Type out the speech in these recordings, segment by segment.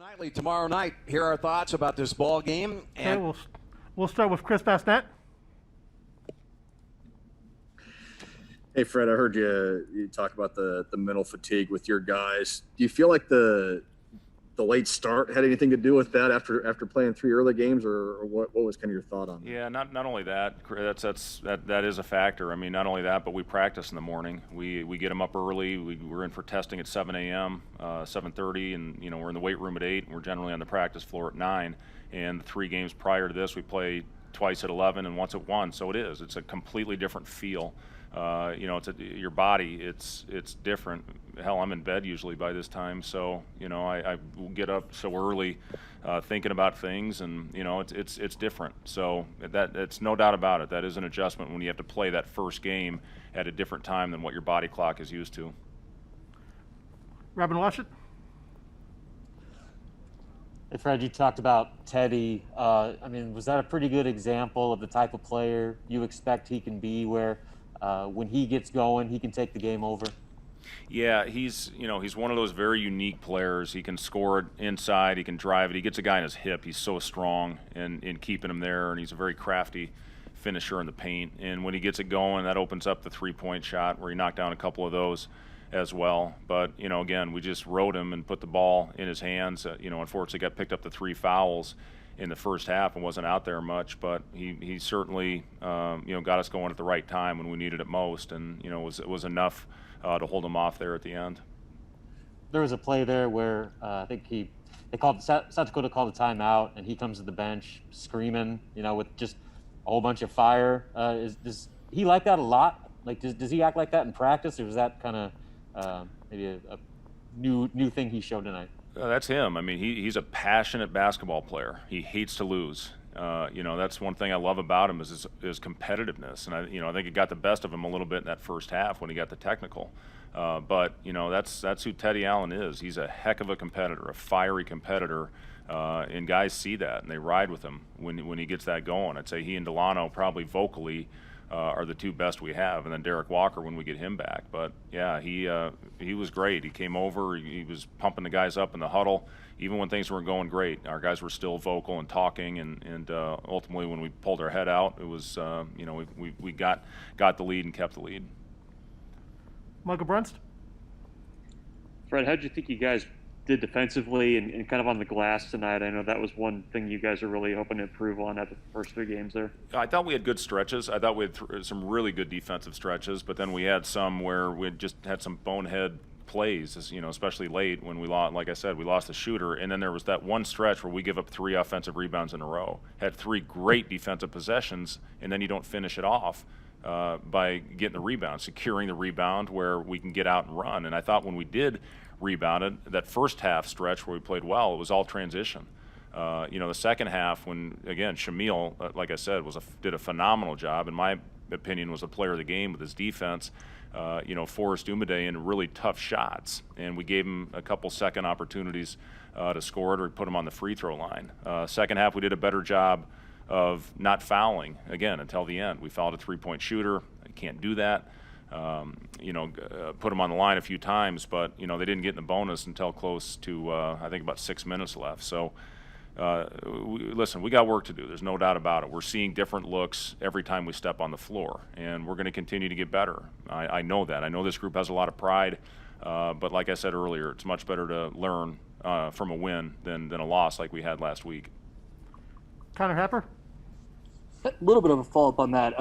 Nightly tomorrow night. Here are our thoughts about this ball game. And okay, we'll start with Chris Bassnett. Hey Fred, I heard you talk about the mental fatigue with your guys. Do you feel like the late start had anything to do with that after playing 3 early games, or what was kind of your thought on that? Yeah, not only that, that is a factor. I mean, not only that, but we practice in the morning. We get them up early. We're in for testing at 7 a.m., 7:30, and we're in the weight room at 8, and we're generally on the practice floor at 9. And the 3 games prior to this, we play twice at 11 and once at 1. So it's a completely different feel. Your body, it's different. Hell, I'm in bed usually by this time, so I get up so early, thinking about things, and it's different. So it's no doubt about it. That is an adjustment when you have to play that first game at a different time than what your body clock is used to. Robin Washut. Hey Fred, you talked about Teddy. Was that a pretty good example of the type of player you expect he can be, where when he gets going, he can take the game over? Yeah, he's one of those very unique players. He can score it inside, he can drive it. He gets a guy in his hip. He's so strong in keeping him there, and he's a very crafty finisher in the paint. And when he gets it going, that opens up the three-point shot, where he knocked down a couple of those as well. But again, we just rode him and put the ball in his hands. Unfortunately, got picked up the 3 fouls in the first half and wasn't out there much, but he certainly got us going at the right time when we needed it most, and it was enough to hold him off there at the end. There was a play there where I think South Dakota called a timeout, and he comes to the bench screaming, with just a whole bunch of fire. Does he like that a lot? Like, does he act like that in practice, or was that kind of maybe a new thing he showed tonight? That's him. I mean, he's a passionate basketball player. He hates to lose. That's one thing I love about him is his competitiveness, and I think it got the best of him a little bit in that first half when he got the technical. But that's who Teddy Allen is. He's a heck of a competitor, a fiery competitor, and guys see that and they ride with him when he gets that going. I'd say he and Delano probably vocally are the 2 best we have, and then Derek Walker when we get him back. But yeah, he was great. He came over, he was pumping the guys up in the huddle. Even when things weren't going great, our guys were still vocal and talking, and ultimately when we pulled our head out, it was we got the lead and kept the lead. Michael Brunst. Fred, how did you think you guys did defensively and kind of on the glass tonight? I know that was one thing you guys are really hoping to improve on at the first 3 games there. I thought we had good stretches. I thought we had some really good defensive stretches, but then we had some where we just had some bonehead plays, especially late when we lost. Like I said, we lost the shooter, and then there was that one stretch where we give up 3 offensive rebounds in a row. Had 3 great defensive possessions, and then you don't finish it off by getting the rebound, securing the rebound where we can get out and run. And I thought when we did rebounded that first half stretch where we played well, it was all transition. The second half, when again Shamil, like I said, did a phenomenal job. In my opinion, was a player of the game with his defense. Forced Umade into really tough shots, and we gave him a couple second opportunities to score it or put him on the free throw line. Second half, we did a better job of not fouling again until the end. We fouled a 3-point shooter. You can't do that. Put them on the line a few times, but they didn't get in the bonus until close to I think about 6 minutes left. So listen, we got work to do. There's no doubt about it. We're seeing different looks every time we step on the floor, and we're going to continue to get better. I know that. I know this group has a lot of pride, but like I said earlier, it's much better to learn from a win than a loss like we had last week. Connor Happer. A little bit of a follow-up on that.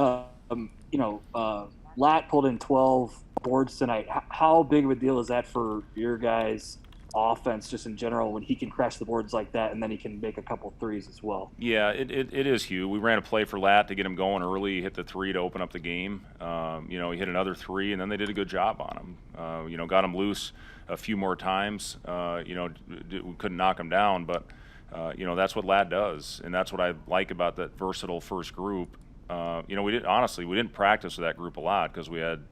Lat pulled in 12 boards tonight. How big of a deal is that for your guys' offense just in general when he can crash the boards like that and then he can make a couple threes as well? Yeah, it is huge. We ran a play for Lat to get him going early. He hit the 3 to open up the game. He hit another 3, and then they did a good job on him. Got him loose a few more times. We couldn't knock him down, but that's what Lat does, and that's what I like about that versatile first group. We didn't practice with that group a lot because we had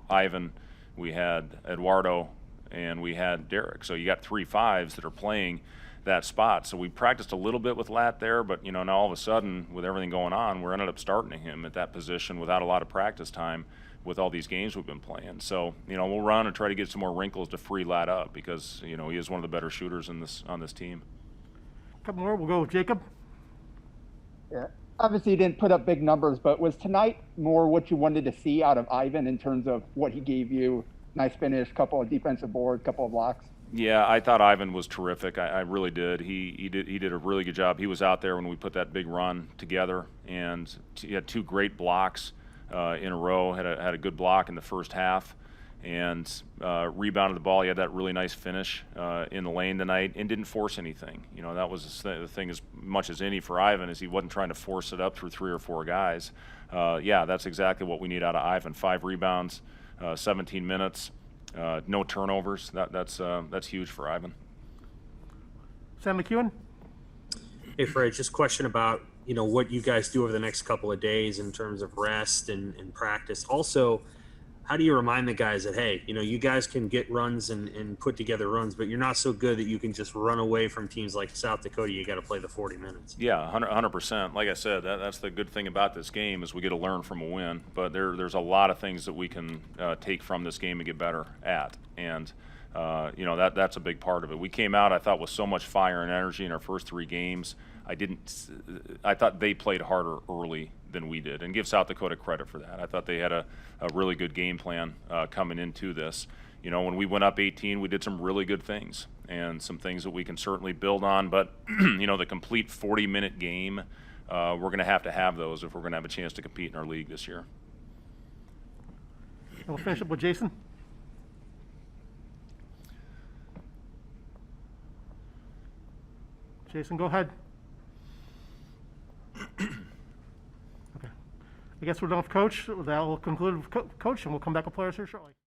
Ivan, we had Eduardo, and we had Derek. So you got 3 5s that are playing that spot. So we practiced a little bit with Lat there, but now all of a sudden with everything going on, we're ended up starting him at that position without a lot of practice time with all these games we've been playing. So, we'll run and try to get some more wrinkles to free Ladd up because, he is one of the better shooters on this team. A couple more. We'll go with Jacob. Yeah. Obviously, you didn't put up big numbers, but was tonight more what you wanted to see out of Ivan in terms of what he gave you? Nice finish, couple of defensive boards, couple of blocks. Yeah, I thought Ivan was terrific. I really did. He did a really good job. He was out there when we put that big run together, and he had 2 great blocks in a row. Had a good block in the first half, and rebounded the ball. He had that really nice finish in the lane tonight, and didn't force anything. That was the thing as much as any for Ivan, is he wasn't trying to force it up through 3 or 4 guys. Yeah, that's exactly what we need out of Ivan. 5 rebounds, 17 minutes. No turnovers. That's huge for Ivan. Sam McEwen. Hey Fred, just a question about what you guys do over the next couple of days in terms of rest and practice. Also, how do you remind the guys that, hey, you guys can get runs and put together runs, but you're not so good that you can just run away from teams like South Dakota. You got to play the 40 minutes. Yeah, 100%. Like I said, that's the good thing about this game is we get to learn from a win. But there's a lot of things that we can take from this game and get better at. And, that's a big part of it. We came out, I thought, with so much fire and energy in our first 3 games. I thought they played harder early than we did, and give South Dakota credit for that. I thought they had a really good game plan coming into this. When we went up 18, we did some really good things and some things that we can certainly build on. But, the complete 40-minute game, we're going to have those if we're going to have a chance to compete in our league this year. And we'll finish up with Jason. Jason, go ahead. Okay. I guess we're done with Coach. That will conclude with Coach, and we'll come back with players here shortly.